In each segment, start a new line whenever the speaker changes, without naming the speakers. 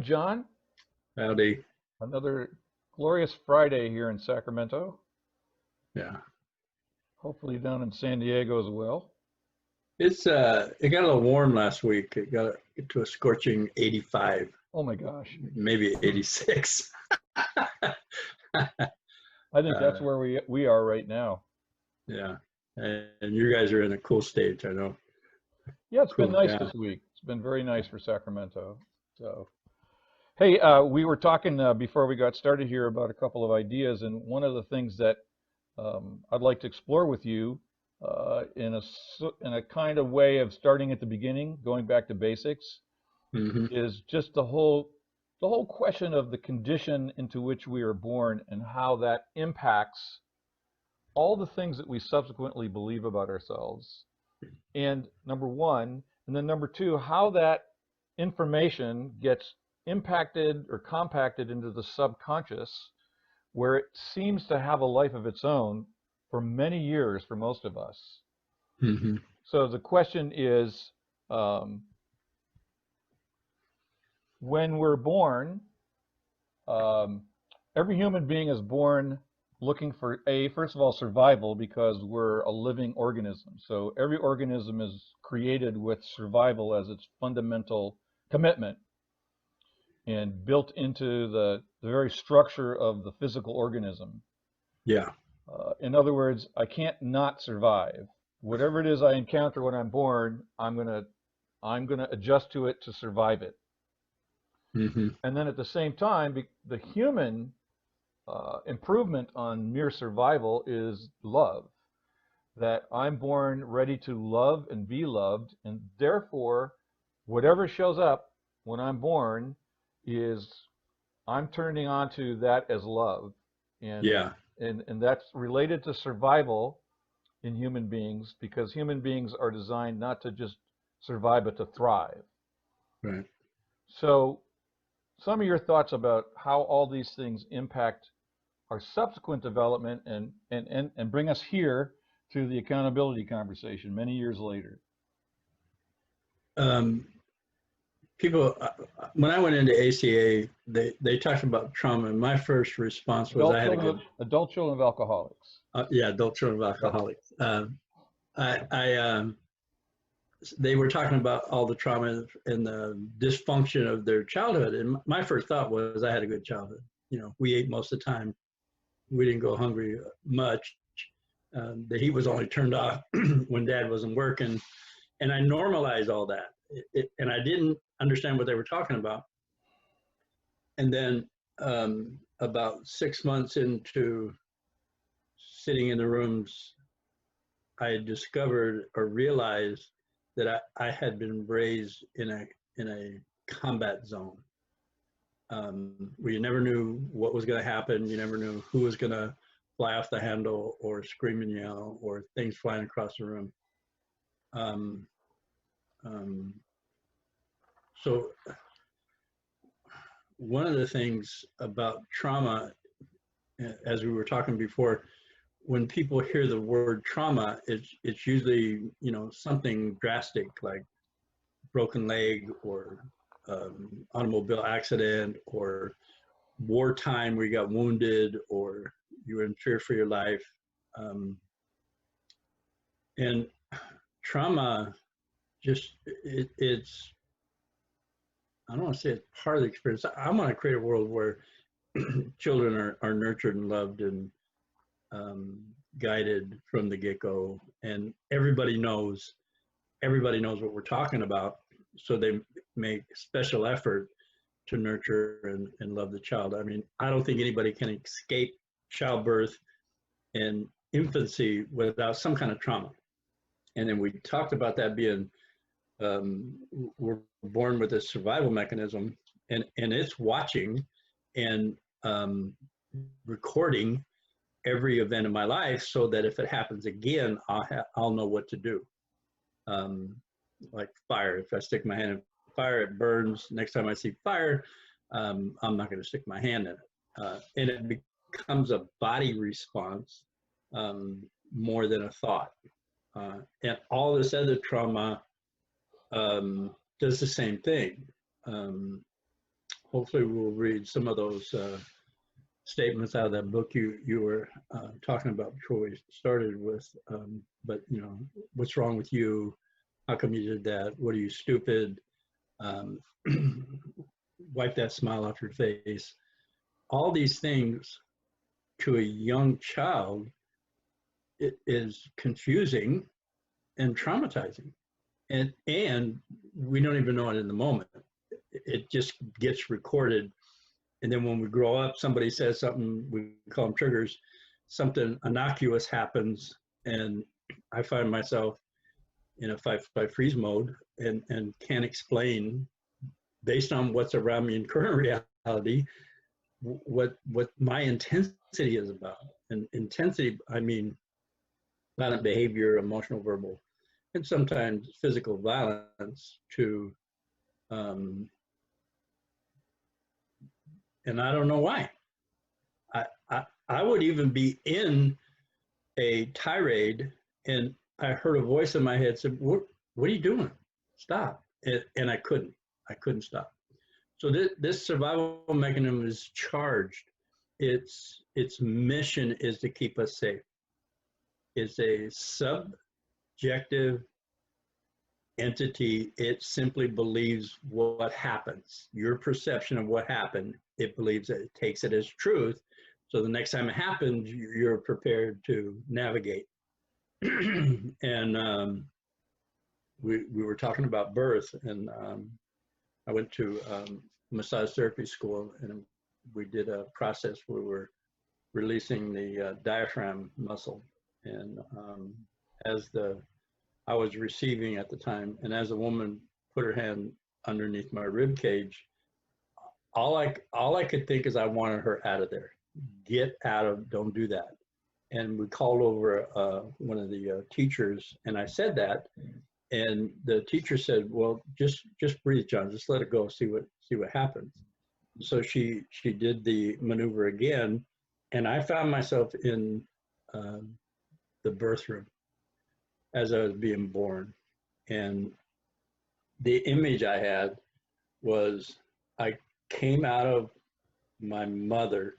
Afternoon, John.
Howdy.
Another glorious Friday here in Sacramento.
Yeah.
Hopefully down in San Diego as well.
It got a little warm last week. It got to a scorching 85,
Oh my gosh.
maybe 86.
I think that's where we are right now.
Yeah. And you guys are in a cool state, I know.
Yeah, it's been
Cool,
nice
yeah.
this week. It's been very nice for Sacramento. So, hey, we were talking before we got started here about a couple of ideas, and one of the things that I'd like to explore with you in a kind of way of starting at the beginning, going back to basics, is just the whole question of the condition into which we are born and how that impacts all the things that we subsequently believe about ourselves. And number one, and then number two, how that information gets impacted or compacted into the subconscious, where it seems to have a life of its own for many years for most of us. So the question is, when we're born, every human being is born looking for first of all, survival, because we're a living organism. So every organism is created with survival as its fundamental commitment and built into the very structure of the physical organism.
Yeah.
In other words, I can't not survive. Whatever it is I encounter when I'm born, I'm gonna adjust to it to survive it. And then at the same time, the human improvement on mere survival is love. That I'm born ready to love and be loved, and therefore, whatever shows up when I'm born is I'm turning on to that as love. And,
Yeah.
and that's related to survival in human beings, because human beings are designed not to just survive, but to thrive.
Right.
So some of your thoughts about how all these things impact our subsequent development and bring us here to the accountability conversation many years later.
People, when I went into ACA, they talked about trauma, and my first response was
Adult children of alcoholics.
Yeah, adult children of alcoholics. They were talking about all the trauma and the dysfunction of their childhood, and my first thought was I had a good childhood. You know, we ate most of the time. We didn't go hungry much. The heat was only turned off when Dad wasn't working, and I normalized all that. And I didn't understand what they were talking about. And then about 6 months into sitting in the rooms, I discovered or realized that I had been raised in a combat zone, where you never knew what was going to happen. You never knew who was going to fly off the handle or scream and yell or things flying across the room. So one of the things about trauma, as we were talking before, when people hear the word trauma, it's usually, you know, something drastic like broken leg or automobile accident or wartime where you got wounded or you were in fear for your life. And trauma, just it's, I don't want to say it's part of the experience. I want to create a world where children are nurtured and loved and guided from the get-go, and everybody knows what we're talking about, so they make special effort to nurture and love the child. I mean, I don't think anybody can escape childbirth and infancy without some kind of trauma. And then we talked about that being, we're born with a survival mechanism, and it's watching and recording every event in my life, so that if it happens again, I'll know what to do. Like fire, if I stick my hand in fire, it burns. Next time I see fire, I'm not going to stick my hand in it. And it becomes a body response more than a thought. And all this other trauma does the same thing. hopefully we'll read some of those statements out of that book you were talking about before we started with. But what's wrong with you? How come you did that? What are you, stupid? Wipe that smile off your face. All these things to a young child, it is confusing and traumatizing. And we don't even know it in the moment. It just gets recorded. And then when we grow up, somebody says something, we call them triggers, something innocuous happens, and I find myself in a fight freeze mode and can't explain, based on what's around me in current reality, what my intensity is about. And intensity, I mean violent behavior, emotional, verbal, and sometimes physical violence to, and I don't know why. I would even be in a tirade and I heard a voice in my head said, what are you doing? Stop. And I couldn't stop. So this survival mechanism is charged. Its mission is to keep us safe. It's a subjective entity. It simply believes what happens. Your perception of what happened, it believes that it takes it as truth. So the next time it happens, you're prepared to navigate. And we were talking about birth, and I went to massage therapy school, and we did a process where we're releasing the diaphragm muscle. And I was receiving at the time, and as a woman put her hand underneath my rib cage, all I could think is I wanted her out of there. Get out of, don't do that. And we called over one of the teachers, and I said that, and the teacher said, well, just breathe, John, just let it go, see what happens. So she did the maneuver again, and I found myself in the birth room as I was being born. And the image I had was I came out of my mother,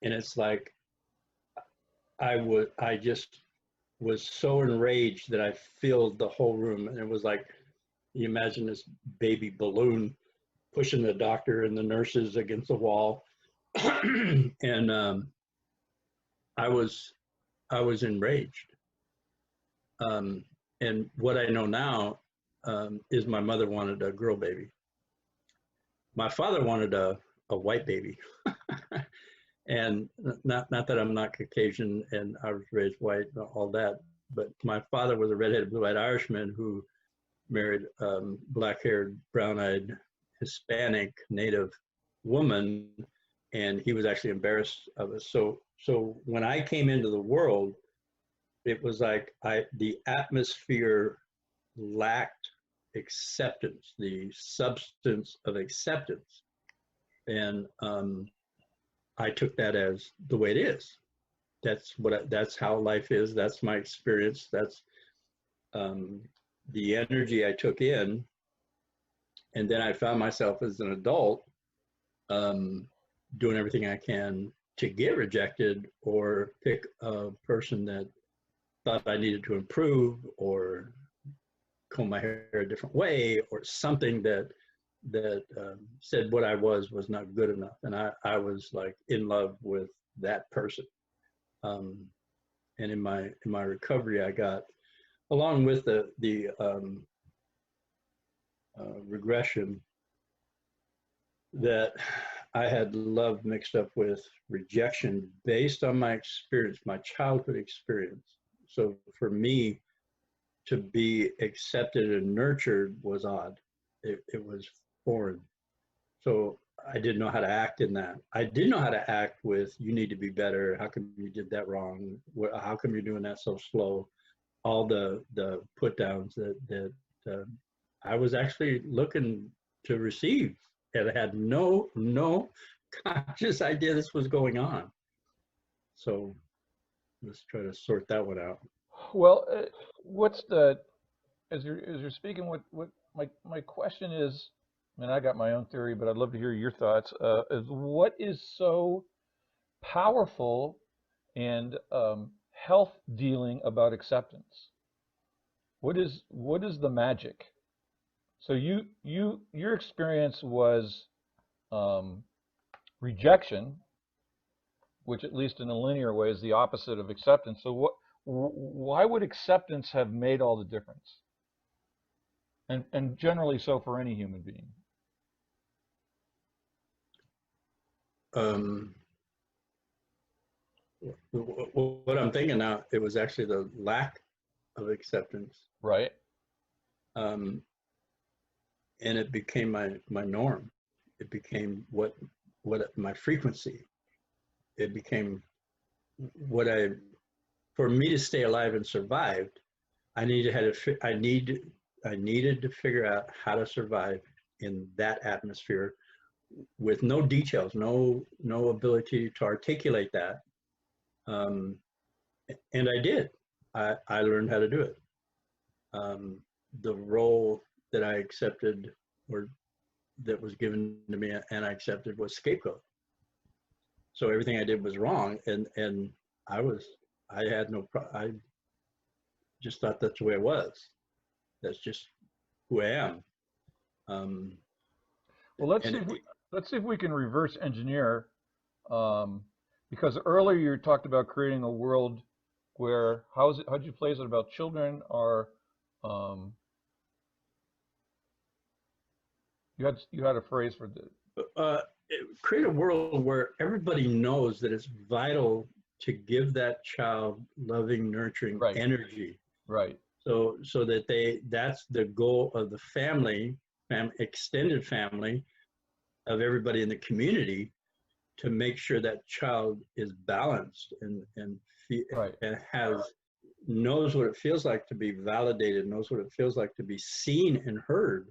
and it's like I just was so enraged that I filled the whole room. And it was like, you imagine this baby balloon pushing the doctor and the nurses against the wall. And I was enraged. And what I know now is my mother wanted a girl baby. My father wanted a white baby. And not that I'm not Caucasian and I was raised white and all that, but my father was a redheaded, blue-eyed Irishman who married black-haired, brown-eyed, Hispanic native woman, and he was actually embarrassed of us. So when I came into the world, it was like the atmosphere lacked acceptance, the substance of acceptance, and I took that as the way it is. That's how life is. That's my experience. That's the energy I took in. And then I found myself as an adult doing everything I can to get rejected or pick a person that thought I needed to improve or comb my hair a different way or something that said what I was not good enough. And I was like in love with that person. And in my recovery, I got, along with the regression, that I had love mixed up with rejection based on my experience, my childhood experience. So for me to be accepted and nurtured was odd. It was foreign. So I didn't know how to act in that. I didn't know how to act with, you need to be better. How come you did that wrong? How come you're doing that so slow? All the put downs that I was actually looking to receive, and I had no conscious idea this was going on. So let's try to sort that one out.
Well, what's the, as you're speaking, what my question is, and I got my own theory, but I'd love to hear your thoughts, is what is so powerful and health dealing about acceptance? What is the magic? So your experience was um, rejection, which at least in a linear way is the opposite of acceptance. So why would acceptance have made all the difference? And generally so for any human being.
Um, what I'm thinking now, it was actually the lack of acceptance,
Right.
um, and it became my norm. It became what my frequency. It became what for me to stay alive and survive. I needed to figure out how to survive in that atmosphere with no details, no ability to articulate that. Um, and I did. I learned how to do it. Um, the role that I accepted, or that was given to me and I accepted, was scapegoat. So everything I did was wrong, and I was I had no I just thought that's the way it was. That's just who I am. Um,
Well,
and it,
let's see if we can reverse engineer, um, because earlier you talked about creating a world where how'd you phrase it about children are um, you had a phrase for the
create a world where everybody knows that it's vital to give that child loving, nurturing
right,
energy.
right,
So that that's the goal of the family, extended family, of everybody in the community, to make sure that child is balanced
right.
and knows what it feels like to be validated, knows what it feels like to be seen and heard.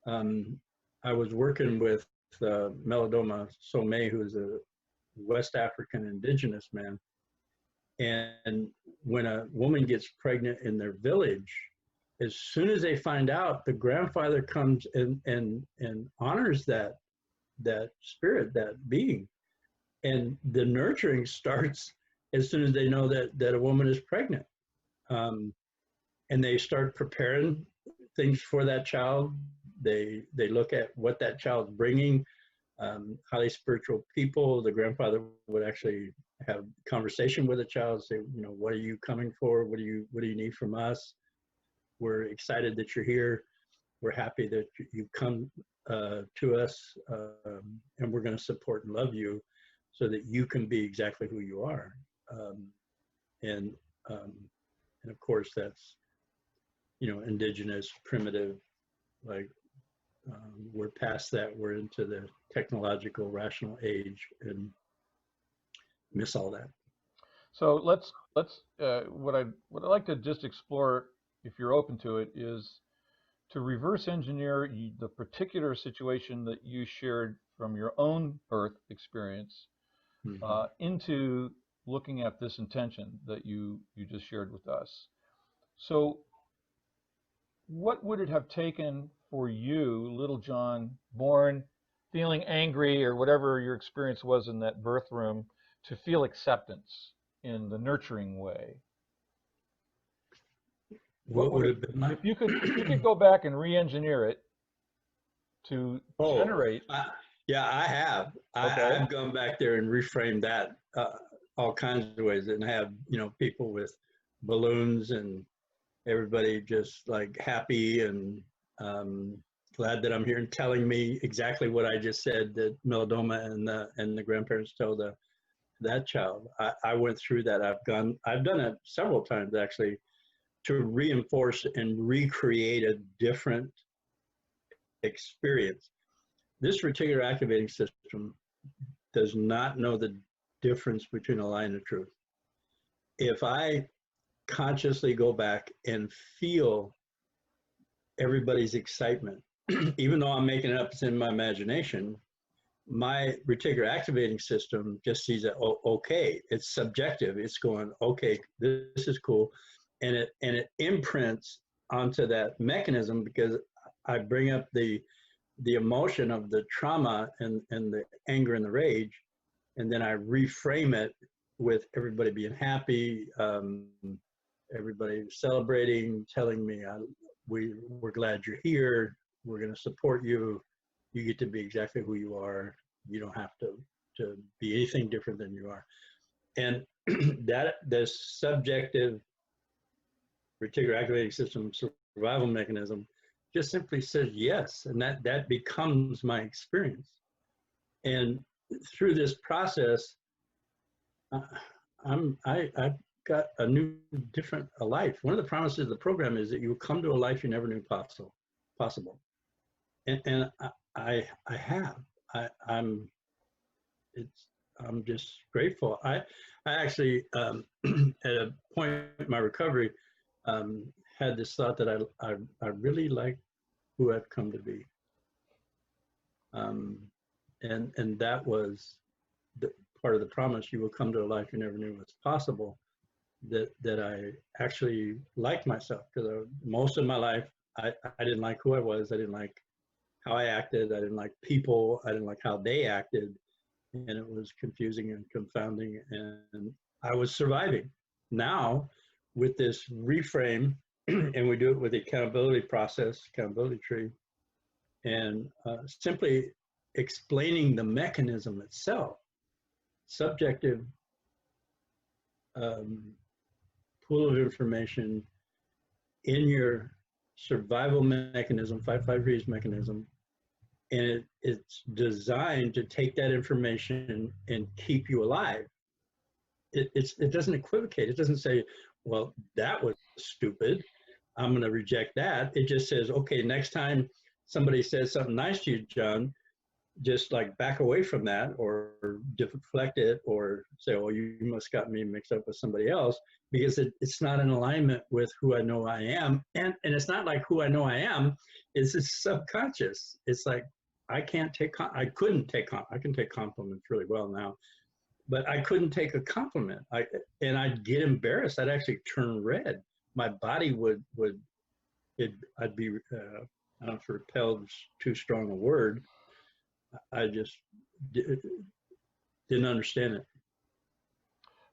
Um, I was working with Melodoma Some, who is a West African indigenous man. And when a woman gets pregnant in their village, as soon as they find out, the grandfather comes and honors that spirit, that being. And the nurturing starts as soon as they know that a woman is pregnant. Um, and they start preparing things for that child. They look at what that child's bringing. Highly spiritual people, the grandfather would actually have conversation with the child, say, what are you coming for? What do you need from us? We're excited that you're here. We're happy that you've come to us, and we're going to support and love you so that you can be exactly who you are. Um, and um, and of course that's indigenous, primitive, like we're past that. We're into the technological, rational age, and miss all that.
So let's what I'd like to just explore, if you're open to it, is to reverse engineer the particular situation that you shared from your own birth experience
Mm-hmm.
into looking at this intention that you just shared with us. So what would it have taken for you, little John, born feeling angry or whatever your experience was in that birth room, to feel acceptance in the nurturing way? What
What
would
would
it,
have been like?
if you could go back and re-engineer it to
Oh,
generate?
yeah, I have.
Okay,
I've gone back there and reframed that all kinds of ways, and have people with balloons and everybody just like happy and um, glad that I'm here and telling me exactly what I just said, that Melodoma and the grandparents tell that child. I went through that. I've done it several times actually, to reinforce and recreate a different experience. This reticular activating system does not know the difference between a lie and the truth. If I consciously go back and feel everybody's excitement, even though I'm making it up, it's in my imagination, my reticular activating system just sees it. Oh, okay, it's subjective. It's going, okay, this is cool, and it imprints onto that mechanism, because I bring up the the emotion of the trauma and the anger and the rage, and then I reframe it with everybody being happy, everybody celebrating, telling me we're glad you're here, we're going to support you, you get to be exactly who you are, you don't have to be anything different than you are. And that the subjective reticular activating system survival mechanism just simply says yes, and that becomes my experience. And through this process, I've got a new, different life. One of the promises of the program is that you will come to a life you never knew possible. And I have. I'm just grateful. I actually at a point in my recovery had this thought that I really like who I've come to be. And that was the part of the promise: you will come to a life you never knew was possible. That I actually liked myself, because most of my life I didn't like who I was. I didn't like how I acted. I didn't like people. I didn't like how they acted, and it was confusing and confounding. And I was surviving. Now, with this reframe, and we do it with the accountability process, accountability tree, and simply explaining the mechanism itself, subjective pool of information in your survival mechanism, 5-5 freeze mechanism, and it's designed to take that information and keep you alive. It doesn't equivocate. It doesn't say, well, that was stupid, I'm going to reject that. It just says, okay, next time somebody says something nice to you, John, just like back away from that, or deflect it, or say, oh, you must got me mixed up with somebody else, because it's not in alignment with who I know I am. And it's not like who I know I am, it's subconscious. It's like, I can take compliments really well now, but I couldn't take a compliment. And I'd get embarrassed. I'd actually turn red. My body I'd be, I don't know if repelled is too strong a word. I just didn't understand it.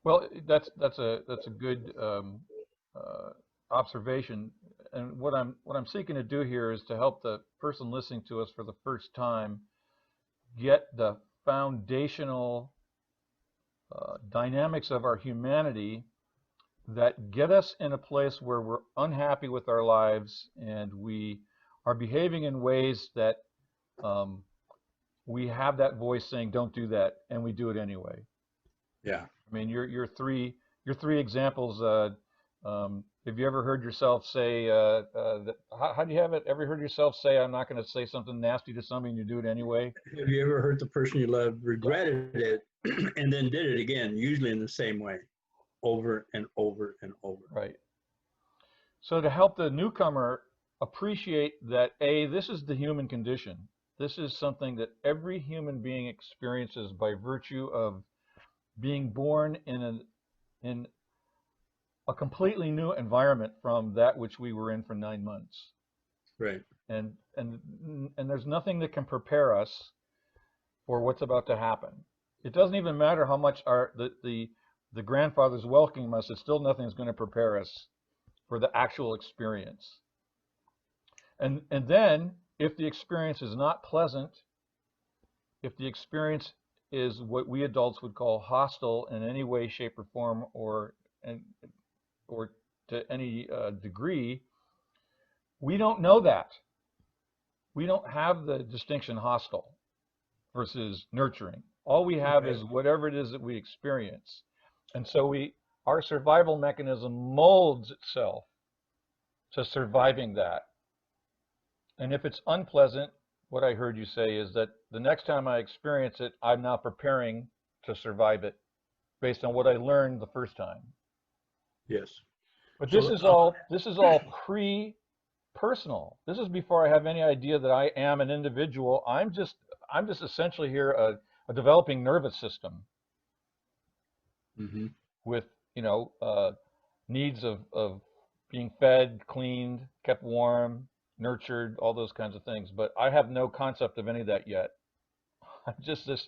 Well, that's a good observation. And what I'm seeking to do here is to help the person listening to us for the first time get the foundational dynamics of our humanity that get us in a place where we're unhappy with our lives and we are behaving in ways that we have that voice saying, don't do that, and we do it anyway.
Yeah.
I mean, your three examples. Have you ever heard yourself say, how do you have it? Ever heard yourself say, I'm not going to say something nasty to somebody, and you do it anyway?
Have you ever heard the person you love regretted it and then did it again, usually in the same way, over and over and over?
Right. So to help the newcomer appreciate that, this is the human condition. This is something that every human being experiences by virtue of being born in a completely new environment from that which we were in for 9 months.
Right.
And there's nothing that can prepare us for what's about to happen. It doesn't even matter how much the grandfathers welcome us. It's still nothing that's going to prepare us for the actual experience. And then if the experience is not pleasant, if the experience is what we adults would call hostile in any way, shape, or form, or to any degree, we don't know that. We don't have the distinction hostile versus nurturing. All we have is whatever it is that we experience. And so our survival mechanism molds itself to surviving that. And if it's unpleasant, what I heard you say is that the next time I experience it, I'm now preparing to survive it based on what I learned the first time.
Yes.
But this is all pre-personal. This is before I have any idea that I am an individual. I'm just essentially here a developing nervous system with needs of being fed, cleaned, kept warm, nurtured, all those kinds of things. But I have no concept of any of that yet. I'm just this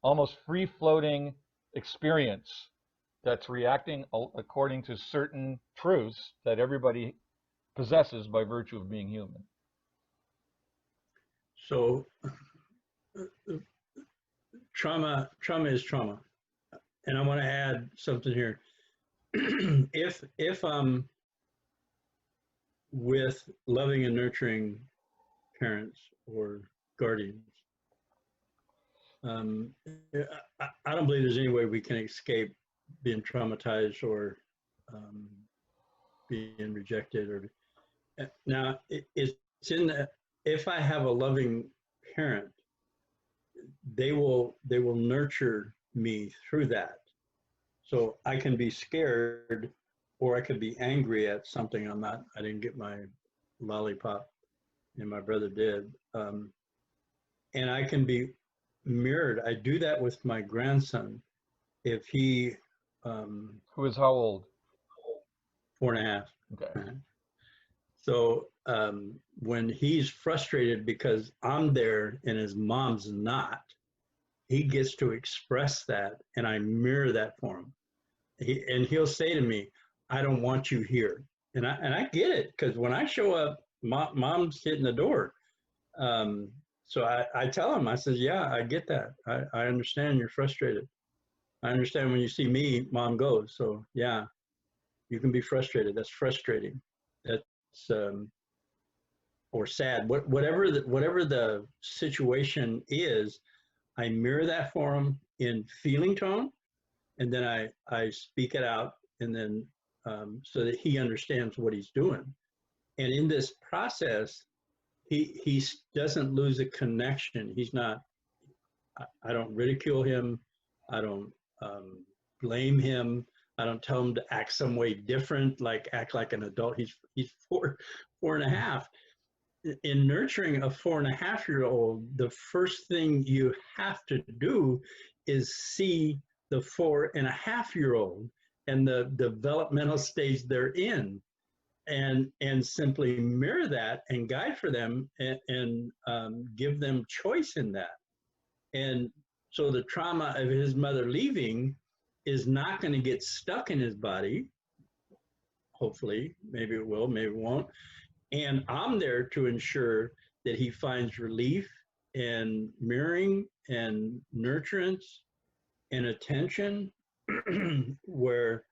almost free-floating experience that's reacting according to certain truths that everybody possesses by virtue of being human.
So trauma is trauma. And I want to add something here. If I'm with loving and nurturing parents or guardians, I don't believe there's any way we can escape being traumatized or being rejected. Or now it's in the, if I have a loving parent, they will nurture me through that. So I can be scared, or I could be angry at something. I didn't get my lollipop, and my brother did. And I can be mirrored. I do that with my grandson. If he,
Who is how old?
4.5.
Okay.
So when he's frustrated because I'm there and his mom's not, he gets to express that, and I mirror that for him. And he'll say to me, "I don't want you here," and I get it, because when I show up, mom's hitting the door. So I tell him, I says, "Yeah, I get that. I understand you're frustrated. I understand when you see me, mom goes. So yeah, you can be frustrated. That's frustrating. That's or sad. Whatever the situation is, I mirror that for him in feeling tone, and then I speak it out, and then so that he understands what he's doing. And in this process, he doesn't lose a connection. He's not. I don't ridicule him. I don't blame him. I don't tell him to act some way different, like act like an adult. He's 4.5. In nurturing a 4.5-year-old, the first thing you have to do is see the 4.5-year-old and the developmental stage they're in, and simply mirror that and guide for them, and give them choice in that. And so the trauma of his mother leaving is not going to get stuck in his body. Hopefully, maybe it will, maybe it won't. And I'm there to ensure that he finds relief and mirroring and nurturance and attention, where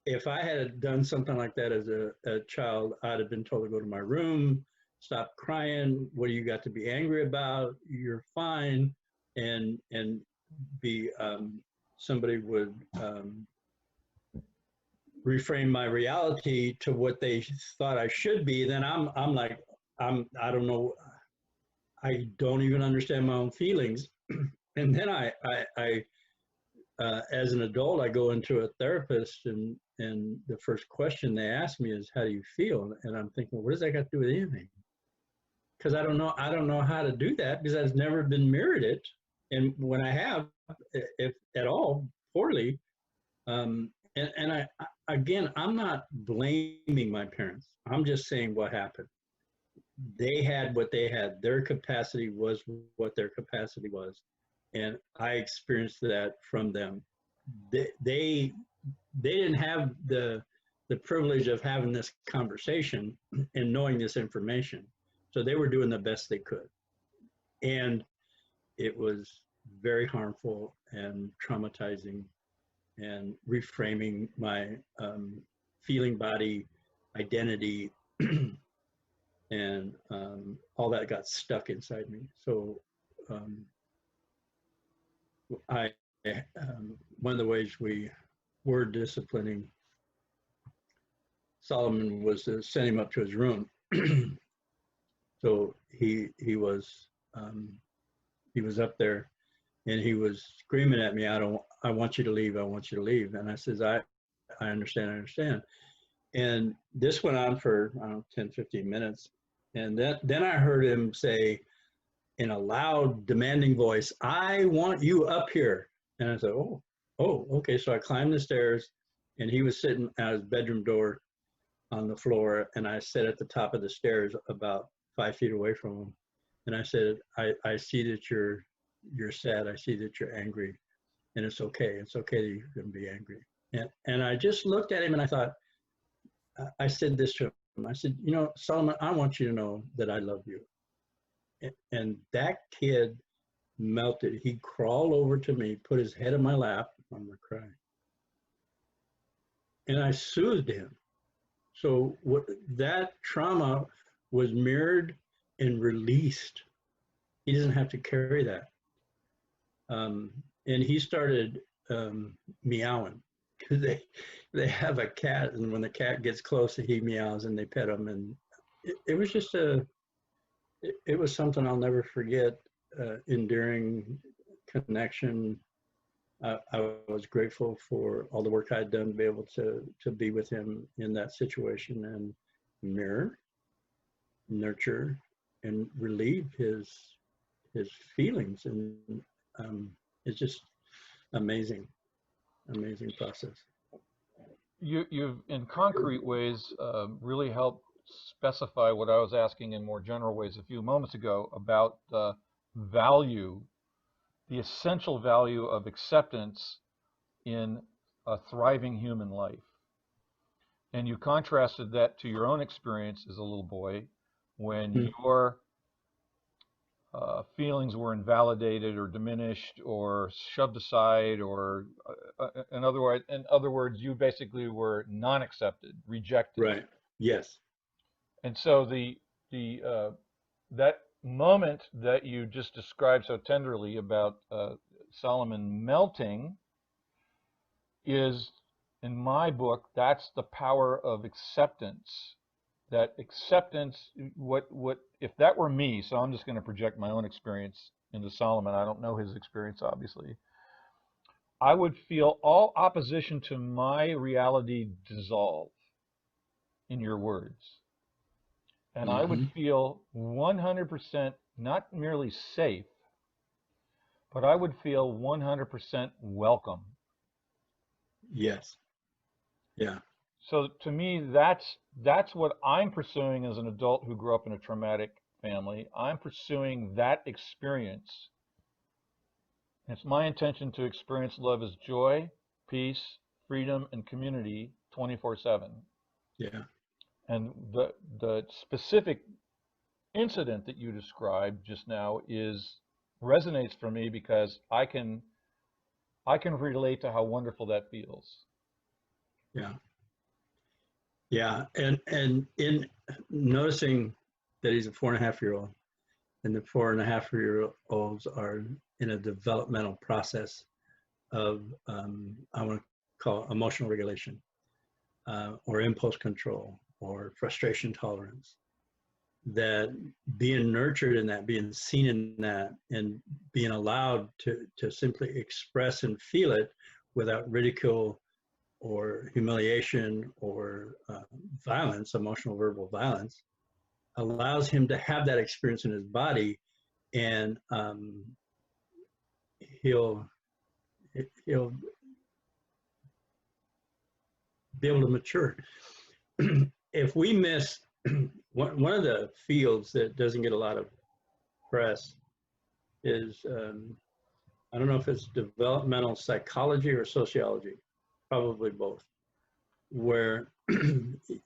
if I had done something like that as a child, I'd have been told to go to my room, stop crying. What do you got to be angry about? You're fine. And be somebody would reframe my reality to what they thought I should be. Then I'm like, I don't know. I don't even understand my own feelings. And then I as an adult, I go into a therapist, and the first question they ask me is, "How do you feel?" And I'm thinking, well, what does that got to do with anything? Because I don't know how to do that, because I've never been mirrored it. And when I have, if at all, poorly, and again, I'm not blaming my parents. I'm just saying what happened. They had what they had. Their capacity was what their capacity was, and I experienced that from them. They didn't have the privilege of having this conversation and knowing this information, so they were doing the best they could, and it was very harmful and traumatizing, and reframing my feeling body identity, and all that got stuck inside me. So one of the ways we were disciplining Solomon was to send him up to his room. So he was up there, and he was screaming at me, I want you to leave, I want you to leave. And I says, I understand. And this went on for, I don't know, 10, 15 minutes. And then I heard him say in a loud, demanding voice, "I want you up here." And I said, oh, okay. So I climbed the stairs, and he was sitting at his bedroom door on the floor, and I sat at the top of the stairs about 5 feet away from him. And I said, I see that you're sad. I see that you're angry, and it's okay. It's okay that you're going to be angry. And I just looked at him and I thought, I said this to him. I said, you know, Solomon, I want you to know that I love you. And that kid melted. He crawled over to me, put his head in my lap. I'm going to cry. And I soothed him. So that trauma was mirrored and released. He doesn't have to carry that. And he started meowing, because they have a cat, and when the cat gets close, he meows and they pet him. And it was just it was something I'll never forget. Enduring connection. I was grateful for all the work I'd done to be able to be with him in that situation and mirror, nurture, and relieve his feelings. And it's just amazing process.
You've in concrete ways really helped specify what I was asking in more general ways a few moments ago about the value, the essential value of acceptance in a thriving human life. And you contrasted that to your own experience as a little boy when your feelings were invalidated or diminished or shoved aside, or in other words, you basically were non-accepted, rejected.
Right. Yes.
And so that moment that you just described so tenderly about Solomon melting is, in my book, that's the power of acceptance. That acceptance, what if that were me, so I'm just going to project my own experience into Solomon. I don't know his experience, obviously. I would feel all opposition to my reality dissolve, in your words. And I would feel 100% not merely safe, but I would feel 100% welcome.
Yes. Yeah.
So to me, that's what I'm pursuing as an adult who grew up in a traumatic family. I'm pursuing that experience. It's my intention to experience love as joy, peace, freedom, and community 24/7.
Yeah.
And the specific incident that you described just now resonates for me because I can relate to how wonderful that feels.
Yeah. Yeah. And in noticing that he's a 4.5-year-old, and the 4.5-year-olds are in a developmental process of I want to call it emotional regulation, or impulse control, or frustration tolerance. That being nurtured in that, being seen in that, and being allowed to simply express and feel it without ridicule or humiliation or violence, emotional verbal violence, allows him to have that experience in his body, and he'll be able to mature. If we miss one of the fields that doesn't get a lot of press is, I don't know if it's developmental psychology or sociology, probably both, where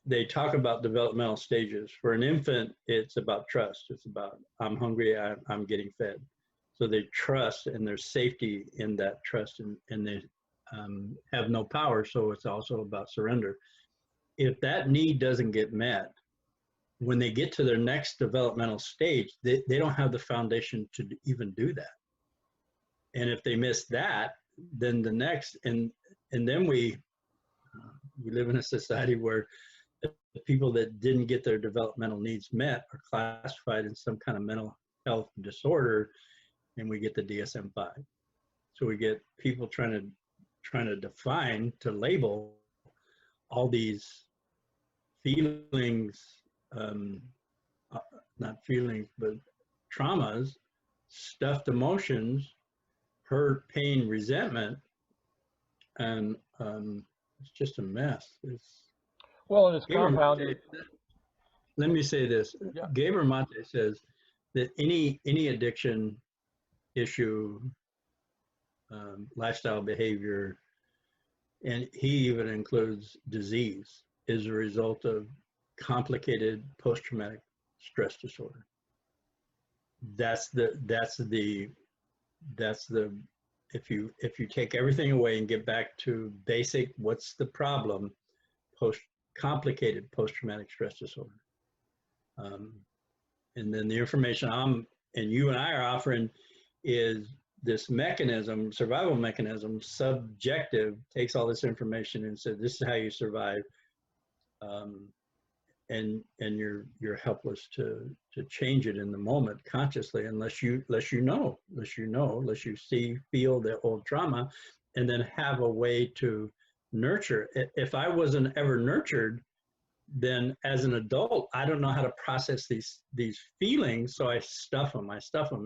they talk about developmental stages. For an infant, it's about trust. It's about, I'm hungry, I'm getting fed. So they trust, and there's safety in that trust, and they have no power, so it's also about surrender. If that need doesn't get met, when they get to their next developmental stage, they don't have the foundation to even do that. And if they miss that, then the next, and then we live in a society where the people that didn't get their developmental needs met are classified in some kind of mental health disorder, and we get the DSM-5. So we get people trying to define, to label all these feelings, not feelings, but traumas, stuffed emotions, hurt, pain, resentment, and it's just a mess.
Well, and it's compounded.
let me say this.
Yeah.
Gabriel Mate says that any addiction issue, lifestyle behavior, and he even includes disease, is a result of complicated post-traumatic stress disorder. That's the if you take everything away and get back to basic, what's the problem? Complicated post-traumatic stress disorder. And then the information and you and I are offering is this mechanism, survival mechanism, subjective, takes all this information and says, this is how you survive. And you're helpless to change it in the moment consciously, unless you see, feel the old trauma, and then have a way to nurture. If I wasn't ever nurtured, then as an adult, I don't know how to process these feelings, so I stuff them.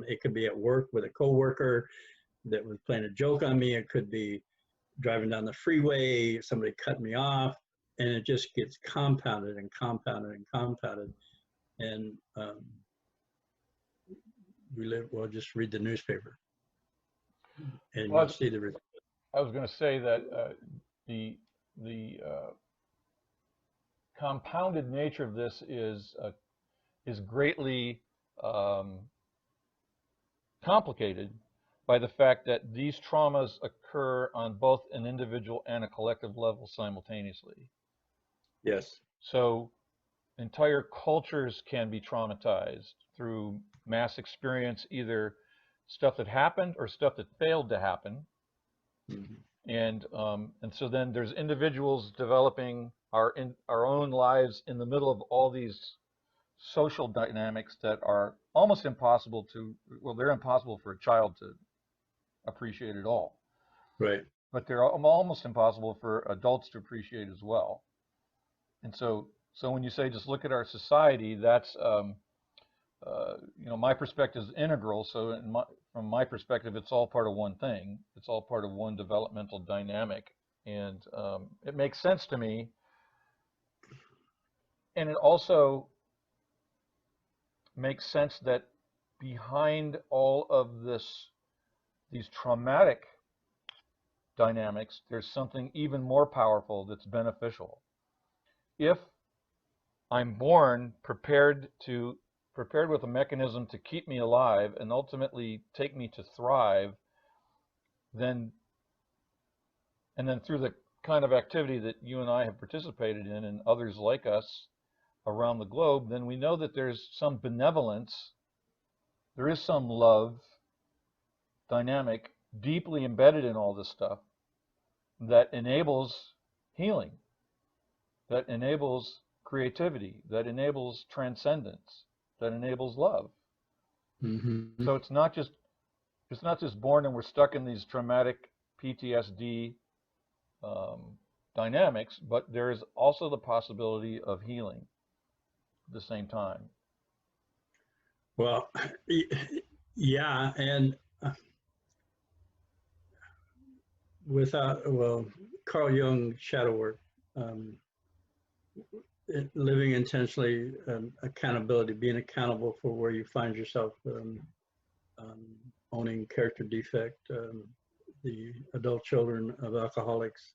It could be at work with a coworker that was playing a joke on me. It could be driving down the freeway, somebody cut me off, and it just gets compounded and compounded and compounded. And just read the newspaper, and you'll see the result.
I was going to say that the compounded nature of this is greatly complicated by the fact that these traumas occur on both an individual and a collective level simultaneously.
Yes.
So entire cultures can be traumatized through mass experience, either stuff that happened or stuff that failed to happen. Mm-hmm. And so then there's individuals developing our own lives in the middle of all these social dynamics that are almost impossible they're impossible for a child to appreciate at all.
Right.
But they're almost impossible for adults to appreciate as well. And so when you say just look at our society, that's my perspective is integral. So from my perspective, it's all part of one thing. It's all part of one developmental dynamic, and it makes sense to me. And it also makes sense that behind all of these traumatic dynamics, there's something even more powerful that's beneficial. If I'm born prepared with a mechanism to keep me alive and ultimately take me to thrive, then through the kind of activity that you and I have participated in and others like us around the globe, then we know that there's some benevolence, there is some love dynamic deeply embedded in all this stuff that enables healing, that enables creativity, that enables transcendence, that enables love. Mm-hmm. So it's not just born and we're stuck in these traumatic PTSD dynamics, but there is also the possibility of healing at the same time.
Well, yeah, and Carl Jung shadow work, living intentionally, accountability, being accountable for where you find yourself, owning character defect, the adult children of alcoholics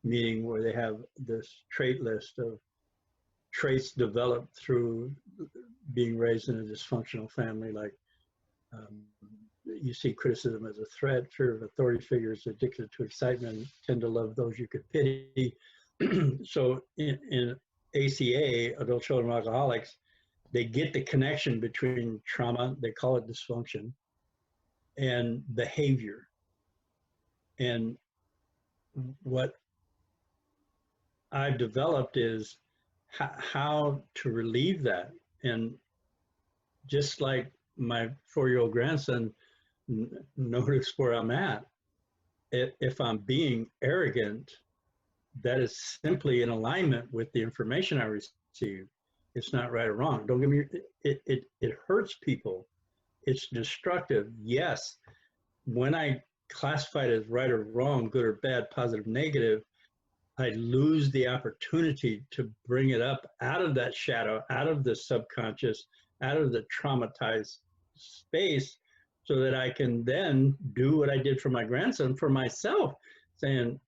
meeting where they have this trait list of traits developed through being raised in a dysfunctional family, like you see criticism as a threat, fear of authority figures, addicted to excitement, tend to love those you could pity. So in ACA, adult children of alcoholics, they get the connection between trauma, they call it dysfunction, and behavior. And what I've developed is how to relieve that. And just like my 4-year-old grandson noticed where I'm at, if I'm being arrogant, that is simply in alignment with the information I received. It's not right or wrong. Don't get me, it hurts people. It's destructive. Yes, when I classify it as right or wrong, good or bad, positive, negative, I lose the opportunity to bring it up out of that shadow, out of the subconscious, out of the traumatized space, so that I can then do what I did for my grandson for myself, saying,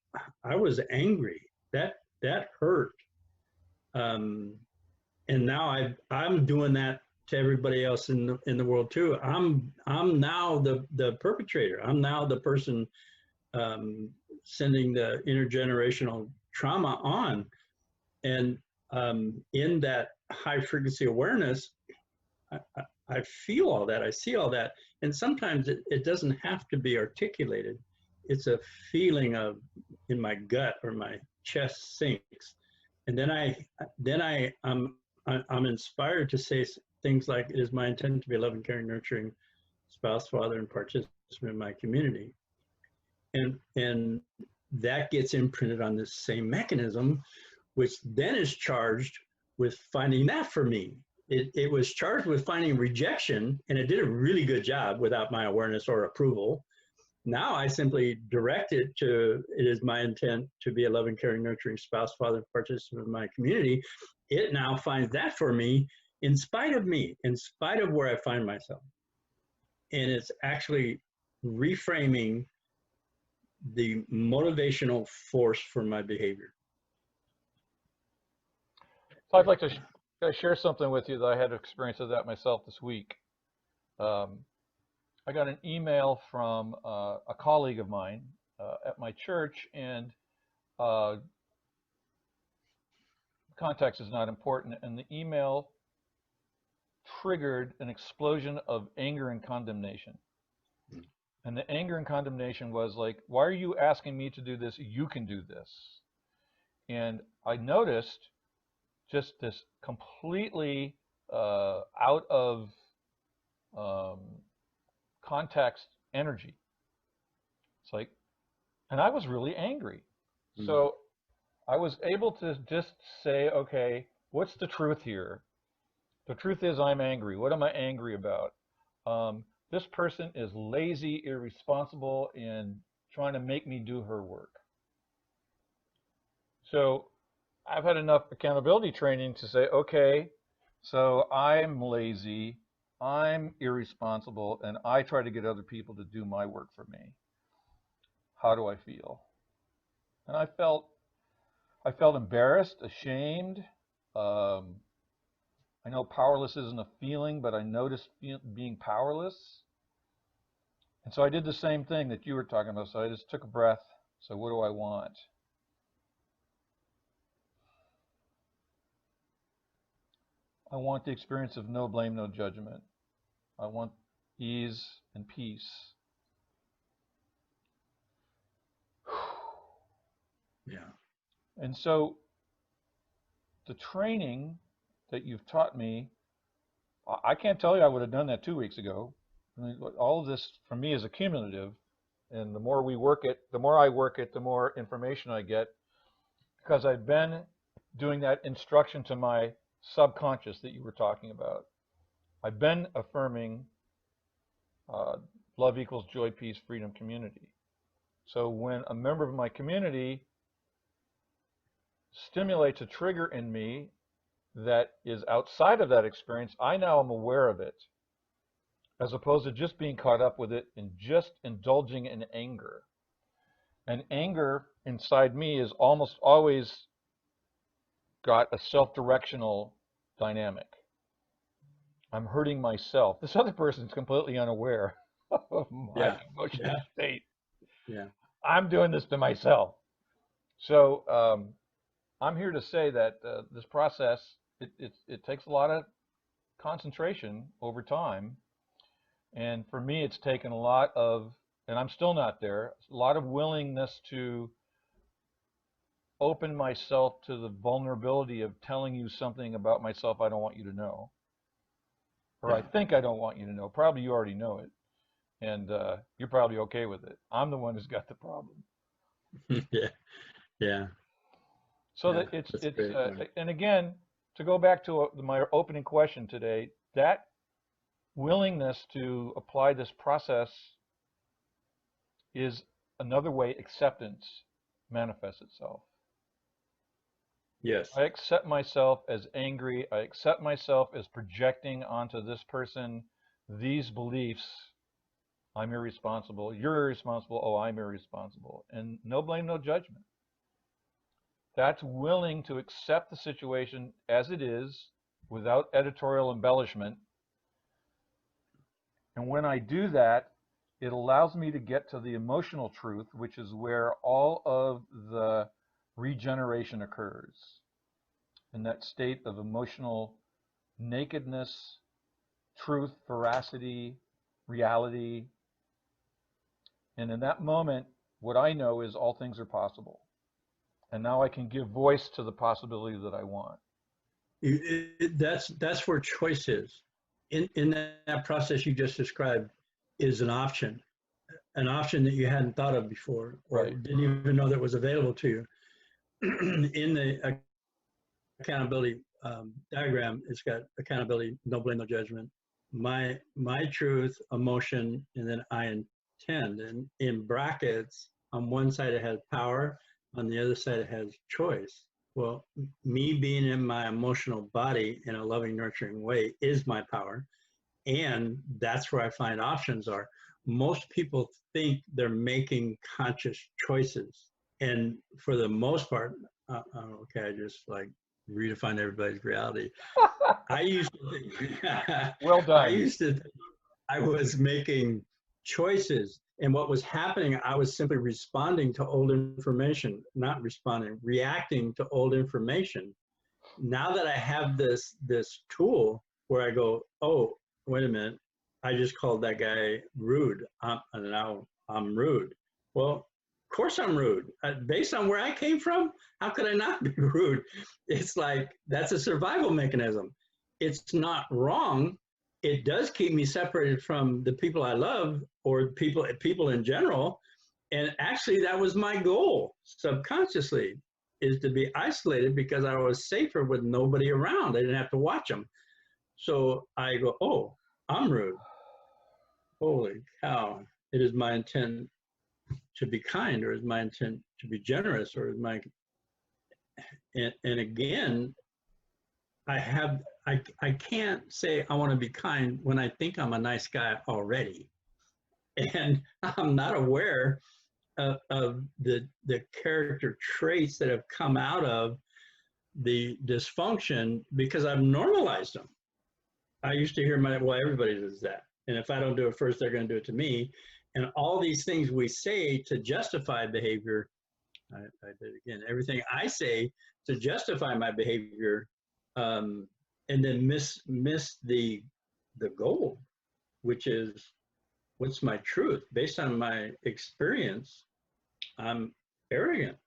I was angry. That hurt. Um, and now I'm doing that to everybody else in the world too. I'm now the perpetrator. I'm now the person um, sending the intergenerational trauma on. And in that high frequency awareness, I feel all that, I see all that. And sometimes it doesn't have to be articulated. It's a feeling of in my gut or my chest sinks. And I'm inspired to say things like, it is my intent to be a loving, caring, nurturing spouse, father, and participant in my community. And that gets imprinted on this same mechanism, which then is charged with finding that for me. It was charged with finding rejection, and it did a really good job without my awareness or approval. Now I simply direct it to, it is my intent to be a loving, caring, nurturing spouse, father, participant in my community. It now finds that for me in spite of me, in spite of where I find myself. And it's actually reframing the motivational force for my behavior.
So I'd like to share something with you that I had experience of that myself this week. I got an email from a colleague of mine at my church, and context is not important, and the email triggered an explosion of anger and condemnation. And the anger and condemnation was like, why are you asking me to do this? You can do this. And I noticed just this completely out of context energy. It's like, and I was really angry. So I was able to just say, okay, what's the truth here? The truth is I'm angry. What am I angry about? This person is lazy, irresponsible, and trying to make me do her work. So I've had enough accountability training to say, okay, so I'm lazy, I'm irresponsible, and I try to get other people to do my work for me. How do I feel? And I felt embarrassed, ashamed. I know powerless isn't a feeling, but I noticed being powerless. And so I did the same thing that you were talking about. So I just took a breath. So what do I want? I want the experience of no blame, no judgment. I want ease and peace.
Yeah.
And so the training that you've taught me, I can't tell you I would have done that 2 weeks ago. I mean, all of this for me is accumulative. And the more we work it, the more I work it, the more information I get, because I've been doing that instruction to my subconscious that you were talking about. I've been affirming love equals joy, peace, freedom, community. So when a member of my community stimulates a trigger in me that is outside of that experience, I now am aware of it, as opposed to just being caught up with it and just indulging in anger. And anger inside me is almost always got a self-directional dynamic. I'm hurting myself. This other person's completely unaware of my emotional state.
Yeah.
I'm doing this to myself. So I'm here to say that this process, it takes a lot of concentration over time. And for me, it's taken a lot of, and I'm still not there, a lot of willingness to open myself to the vulnerability of telling you something about myself I don't want you to know. Or I think I don't want you to know. Probably you already know it. And you're probably okay with it. I'm the one who's got the problem.
Yeah. Yeah.
So that it's and again, to go back to my opening question today, that willingness to apply this process is another way acceptance manifests itself.
Yes.
I accept myself as angry. I accept myself as projecting onto this person these beliefs. I'm irresponsible. You're irresponsible. Oh, I'm irresponsible. And no blame, no judgment. That's willing to accept the situation as it is without editorial embellishment. And when I do that, it allows me to get to the emotional truth, which is where all of the regeneration occurs. In that state of emotional nakedness, truth, veracity, reality. And in that moment, what I know is all things are possible. And now I can give voice to the possibility that I want.
That's where choice is. In that process you just described is an option that you hadn't thought of before or
Right.
didn't even know that was available to you. In the accountability diagram, it's got accountability, no blame, no judgment. My truth, emotion, and then I intend. And in brackets, on one side it has power, on the other side it has choice. Well, me being in my emotional body in a loving, nurturing way is my power. And that's where I find options are. Most people think they're making conscious choices. And for the most part, okay, I just like redefine everybody's reality. I used to think,
Well
I
done.
used to think I was making choices. And what was happening, I was simply responding to old information, not responding, reacting to old information. Now that I have this tool where I go, oh, wait a minute, I just called that guy rude, and now I'm rude. Well, of course I'm rude. Based on where I came from, how could I not be rude? It's like that's a survival mechanism. It's not wrong. It does keep me separated from the people I love or people in general. And actually, that was my goal subconsciously, is to be isolated because I was safer with nobody around. I didn't have to watch them. So I go, oh, I'm rude. Holy cow. It is my intent to be kind, or is my intent to be generous, or is my, and again, I can't say I want to be kind when I think I'm a nice guy already. And I'm not aware of the character traits that have come out of the dysfunction because I've normalized them. I used to hear well, everybody does that. And if I don't do it first, they're going to do it to me. And all these things we say to justify behavior, I did again, everything I say to justify my behavior, and then miss the goal, which is what's my truth. Based on my experience, I'm arrogant.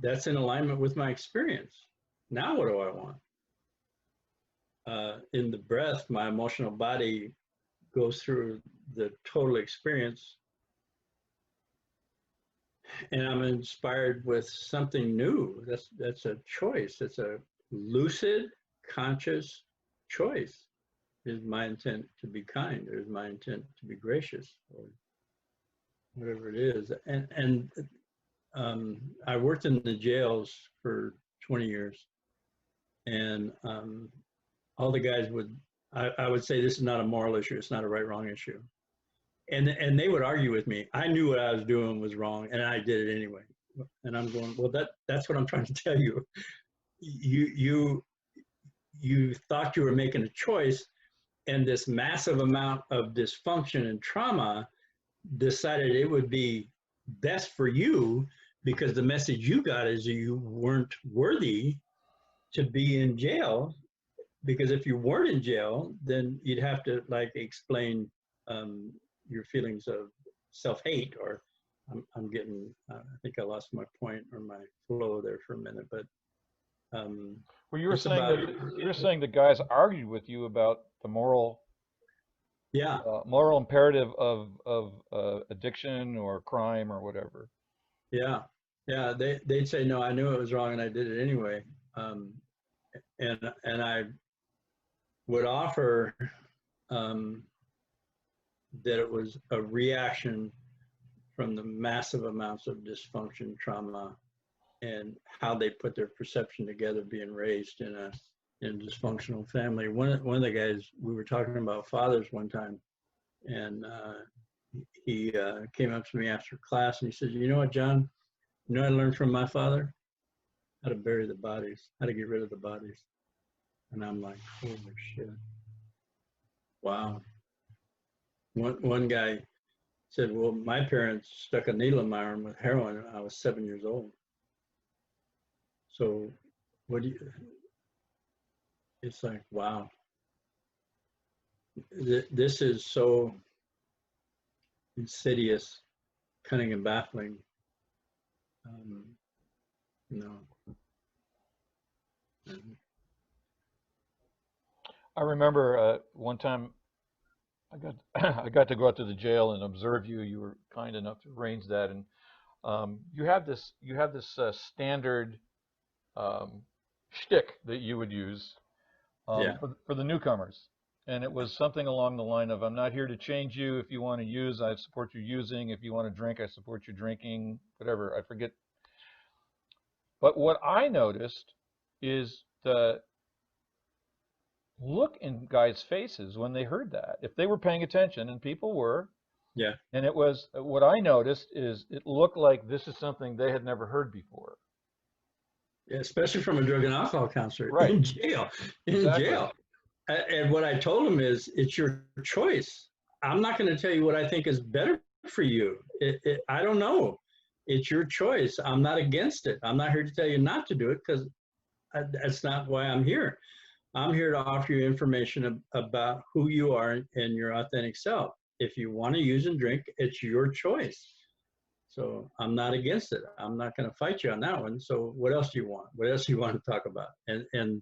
That's in alignment with my experience. Now what do I want? In the breath, my emotional body goes through the total experience, and I'm inspired with something new. That's a choice. It's a lucid, conscious choice. Is my intent to be kind? Or is my intent to be gracious? Or whatever it is. And I worked in the jails for 20 years, and all the guys I would say this is not a moral issue. It's not a right wrong issue. And they would argue with me. I knew what I was doing was wrong, and I did it anyway. And I'm going, well, that's what I'm trying to tell you. You thought you were making a choice, and this massive amount of dysfunction and trauma decided it would be best for you because the message you got is you weren't worthy to be in jail, because if you weren't in jail, then you'd have to like explain your feelings of self-hate, or I'm getting, I think I lost my point or my flow there for a minute, but
Well, you were
it's
saying
about,
that the guys argued with you about the
yeah,
moral imperative of addiction or crime or whatever.
yeah, yeah. They'd say, no, I knew it was wrong and I did it anyway. And I would offer that it was a reaction from the massive amounts of dysfunction, trauma, and how they put their perception together being raised in a dysfunctional family. One of the guys, we were talking about fathers one time, and he came up to me after class and he said, "You know what, John? You know what I learned from my father? How to bury the bodies, how to get rid of the bodies." And I'm like, holy shit. Wow. One guy said, "Well, my parents stuck a needle in my arm with heroin when I was 7 years old. So what do you," it's like, wow. This is so insidious, cunning and baffling. You know.
I remember one time I got I got to go out to the jail and observe you. You were kind enough to arrange that, and you have this standard shtick that you would use
Yeah.
for the newcomers, and it was something along the line of, "I'm not here to change you. If you want to use, I support you using. If you want to drink, I support you drinking. Whatever." I forget. But what I noticed is the look in guys' faces when they heard that, if they were paying attention, and people were.
Yeah.
And it was, what I noticed is it looked like this is something they had never heard before.
Yeah, especially from a drug and alcohol counselor
Right.
in jail. In
Exactly.
jail. And what I told him is, it's your choice. I'm not going to tell you what I think is better for you. I don't know. It's your choice. I'm not against it. I'm not here to tell you not to do it, because that's not why I'm here. I'm here to offer you information about who you are and your authentic self. If you want to use and drink, it's your choice. So I'm not against it. I'm not going to fight you on that one. So what else do you want? What else do you want to talk about? And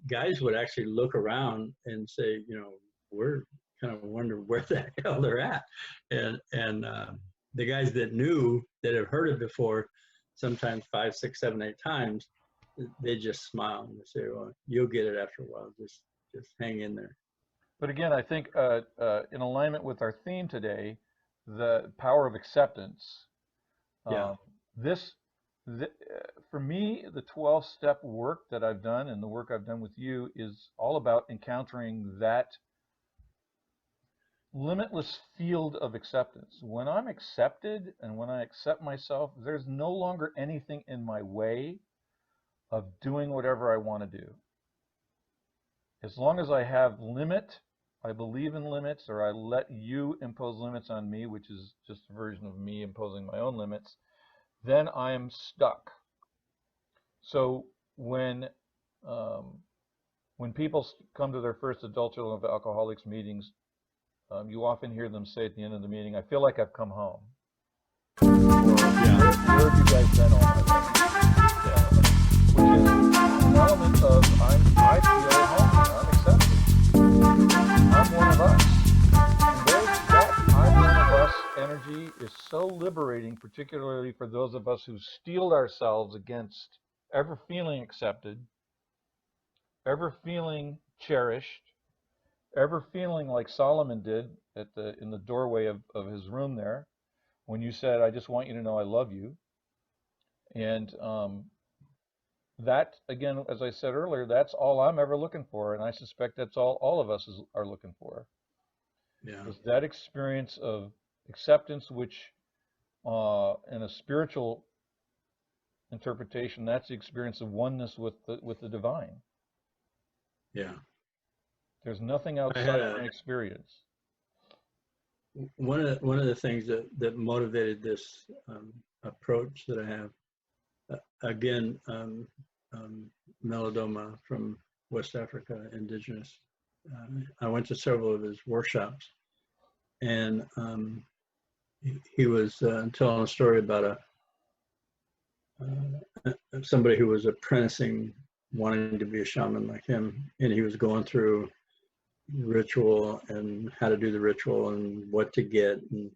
guys would actually look around and say, you know, we're kind of wonder where the hell they're at. And the guys that knew, that have heard it before, sometimes 5, 6, 7, 8 times, they just smile and they say, "Well, you'll get it after a while. Just hang in there."
But again, I think in alignment with our theme today, the power of acceptance.
Yeah.
Um, this, for me, the 12-step work that I've done and the work I've done with you is all about encountering that limitless field of acceptance. When I'm accepted and when I accept myself, there's no longer anything in my way of doing whatever I want to do. As long as I have limit, I believe in limits, or I let you impose limits on me, which is just a version of me imposing my own limits, then I am stuck. So when people come to their first adult children of alcoholics meetings, you often hear them say at the end of the meeting, "I feel like I've come home." Or,
Yeah.
where have you guys been all my life? Yeah. Which is an element of, I feel at home, I'm accepted. I'm one of us. And that "I'm one of us" energy is so liberating, particularly for those of us who steeled ourselves against ever feeling accepted, ever feeling cherished, ever feeling like Solomon did in the doorway of his room there, when you said, "I just want you to know I love you." And that, again, as I said earlier, that's all I'm ever looking for, and I suspect that's all of us are looking for.
Yeah.
Is that experience of acceptance, which in a spiritual interpretation, that's the experience of oneness with the divine.
Yeah.
There's nothing
I had
outside my experience.
one of the things that motivated this approach that I have, again, Melodoma from West Africa, indigenous. I went to several of his workshops, and he was telling a story about somebody who was apprenticing, wanting to be a shaman like him, and he was going through ritual and how to do the ritual and what to get. And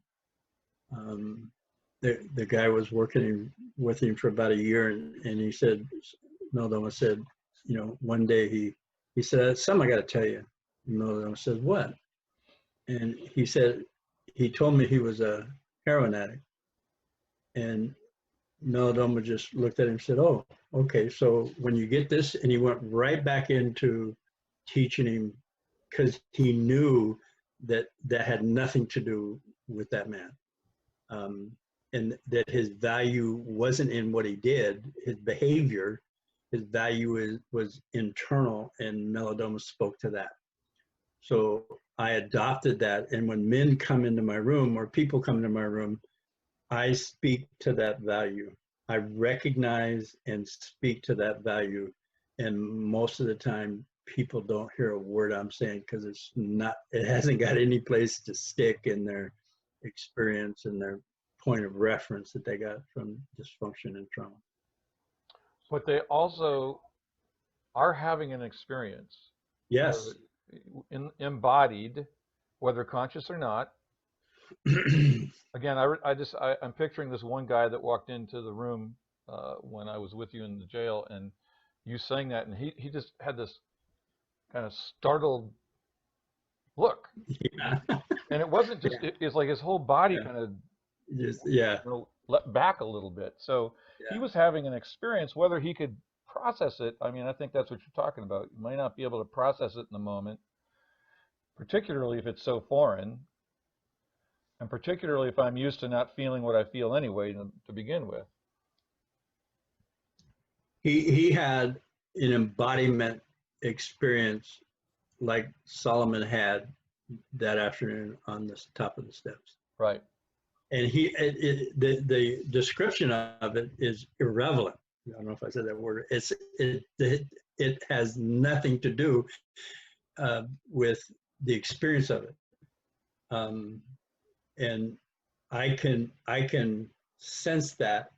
the guy was working with him for about a year, and he said, Meldoma said, you know, one day he said, "Something I got to tell you." And Meldoma said, "What?" And he said, he told me he was a heroin addict, and Melodrama just looked at him and said, oh, okay, so when you get this, and he went right back into teaching him, because he knew that that had nothing to do with that man. And that his value wasn't in what he did, his behavior, his value was internal, and Melodrama spoke to that. So I adopted that, and when men come into my room or people come into my room, I speak to that value. I recognize and speak to that value, and most of the time people don't hear a word I'm saying because it hasn't got any place to stick in their experience and their point of reference that they got from dysfunction and trauma.
But they also are having an experience,
Yes.
embodied, whether conscious or not. Again, I'm picturing this one guy that walked into the room when I was with you in the jail, and you saying that, and he just had this kind of startled look.
Yeah.
And it wasn't just,
Yeah.
it's like his whole body
Yeah.
kind of
Just, yeah.
let back a little bit. So he
Yeah.
was having an experience, whether he could process it. I mean, I think that's what you're talking about. You might not be able to process it in the moment, particularly if it's so foreign, and particularly if I'm used to not feeling what I feel anyway to begin with.
He had an embodiment experience like Solomon had that afternoon on the top of the steps.
Right.
And the description of it is irrelevant. I don't know if I said that word. It has nothing to do with the experience of it. And I can sense that.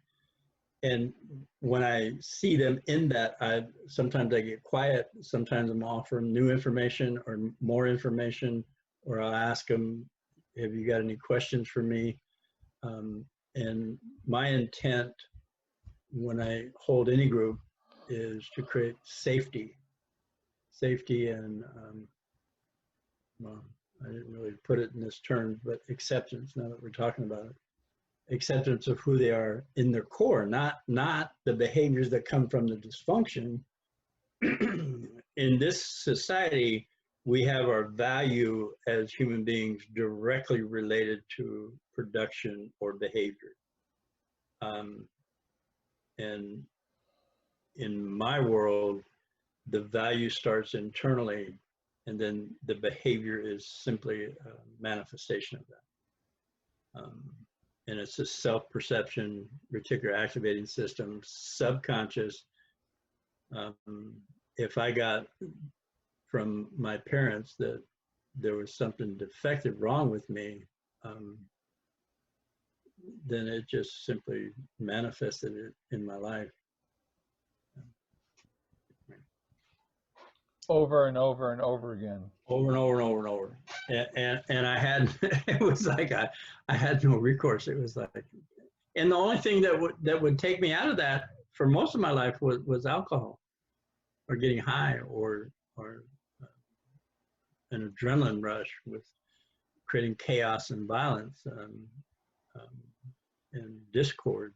And when I see them in that, sometimes I get quiet. Sometimes I'm offering new information or more information, or I'll ask them, "Have you got any questions for me?" And my intent when I hold any group is to create safety, and well, I didn't really put it in this term, but acceptance. Now that we're talking about it. Acceptance of who they are in their core, not the behaviors that come from the dysfunction. In this society, we have our value as human beings directly related to production or behavior. And in my world, the value starts internally, and then the behavior is simply a manifestation of that. And it's a self-perception, reticular activating system, subconscious. If I got from my parents that there was something defective wrong with me, then it just simply manifested it in my life.
Over and over and over again.
Over and over and over and over. And I had, it was like I had no recourse. It was like, and the only thing that would take me out of that for most of my life was alcohol, or getting high, or an adrenaline rush with creating chaos and violence and discord.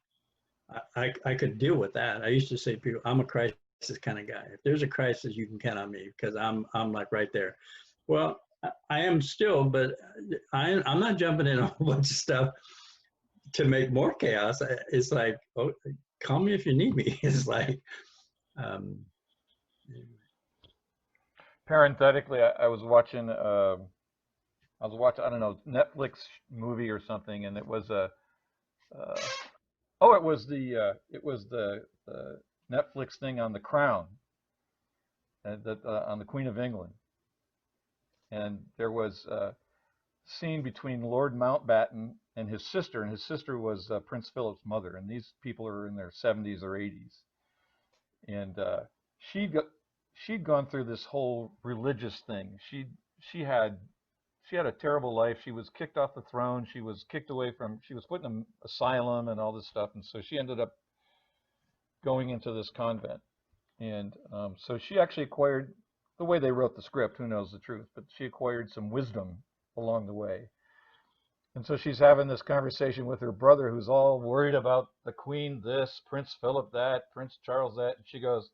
I could deal with that. I used to say to people, I'm a crisis kind of guy. If there's a crisis, you can count on me, because I'm like right there. Well, I am still, but I'm not jumping in a whole bunch of stuff to make more chaos. It's like, oh, call me if you need me. It's like,
Parenthetically, I was watching I don't know, Netflix movie or something, and it was a it was the Netflix thing on the Crown, on the Queen of England, and there was a scene between Lord Mountbatten and his sister was Prince Philip's mother, and these people are in their 70s or 80s, and she'd gone through this whole religious thing. She had a terrible life. She was kicked off the throne. She was kicked away from. She was put in an asylum and all this stuff, and so she ended up going into this convent. And so she actually acquired, the way they wrote the script, who knows the truth, but she acquired some wisdom along the way. And so she's having this conversation with her brother, who's all worried about the Queen this, Prince Philip that, Prince Charles that. And she goes,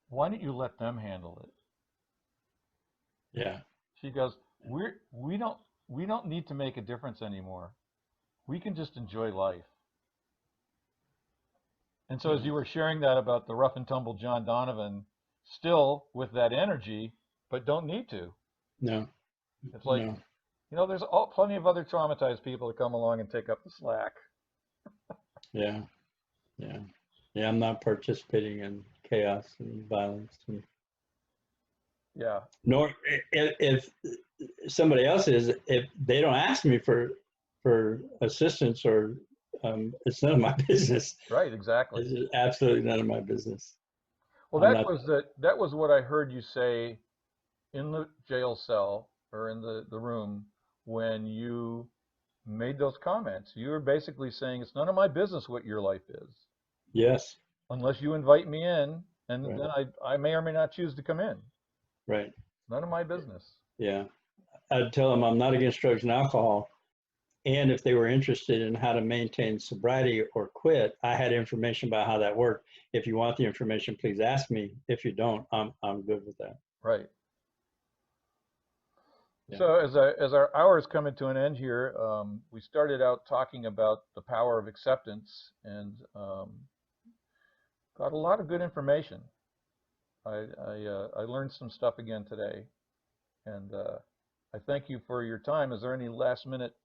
"Why don't you let them handle it?"
Yeah.
She goes, we don't need to make a difference anymore. We can just enjoy life." And so as
Yeah.
you were sharing that about the rough and tumble John Donovan, still with that energy, but don't need to.
No.
It's like,
No.
there's plenty of other traumatized people that come along and take up the slack.
Yeah. Yeah. Yeah. I'm not participating in chaos and violence. And
Yeah,
nor if somebody else is, if they don't ask me for assistance or it's none of my business.
right, exactly.
It's absolutely none of my business.
Well,
I'm not.
that was what I heard you say in the jail cell or in the room when you made those comments. You were basically saying it's none of my business what your life is
Yes.
unless you invite me in, and
Right.
then I may or may not choose to come in.
Right.
None of my business.
Yeah. I'd tell them I'm not against drugs and alcohol. And if they were interested in how to maintain sobriety or quit, I had information about how that worked. If you want the information, please ask me. If you don't, I'm good with that.
Right.
Yeah.
So as our hour is coming to an end here, we started out talking about the power of acceptance and got a lot of good information. I learned some stuff again today, and I thank you for your time. Is there any last minute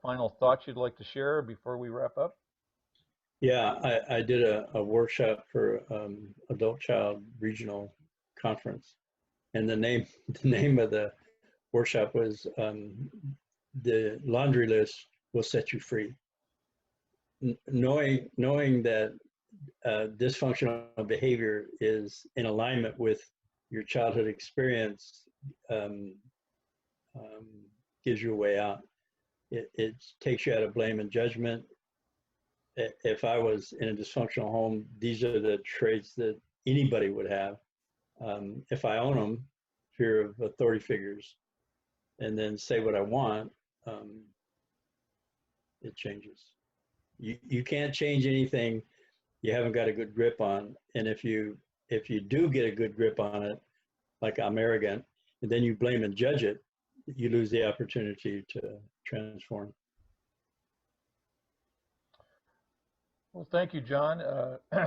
final thoughts you'd like to share before we wrap up?
Yeah, I did a workshop for adult child regional conference, and the name of the workshop was the laundry list will set you free. Knowing that dysfunctional behavior is in alignment with your childhood experience um, um, gives you a way out. It takes you out of blame and judgment. If I was in a dysfunctional home, these are the traits that anybody would have. If I own them, fear of authority figures, and then say what I want, um, it changes. You can't change anything you haven't got a good grip on. And if you do get a good grip on it, like I'm arrogant, and then you blame and judge it, you lose the opportunity to transform.
Well, thank you, John.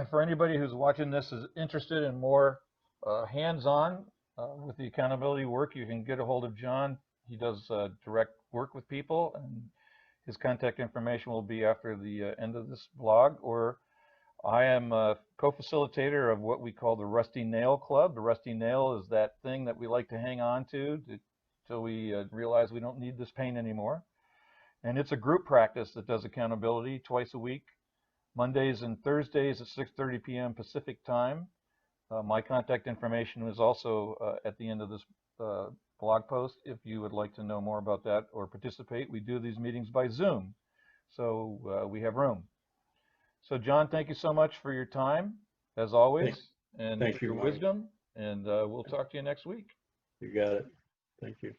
For anybody who's watching this is interested in more hands-on with the accountability work, you can get a hold of John. He does direct work with people, and his contact information will be after the end of this blog. Or I am a co-facilitator of what we call the Rusty Nail Club. The Rusty Nail is that thing that we like to hang on to till we realize we don't need this pain anymore. And it's a group practice that does accountability twice a week. Mondays and Thursdays at 6:30 p.m. Pacific time. My contact information is also at the end of this blog post if you would like to know more about that or participate. We do these meetings by Zoom, so we have room. So John, thank you so much for your time, as
Thank,
always, and for
thank you,
your
Marty.
wisdom, and we'll talk to you next week.
You got it. Thank you.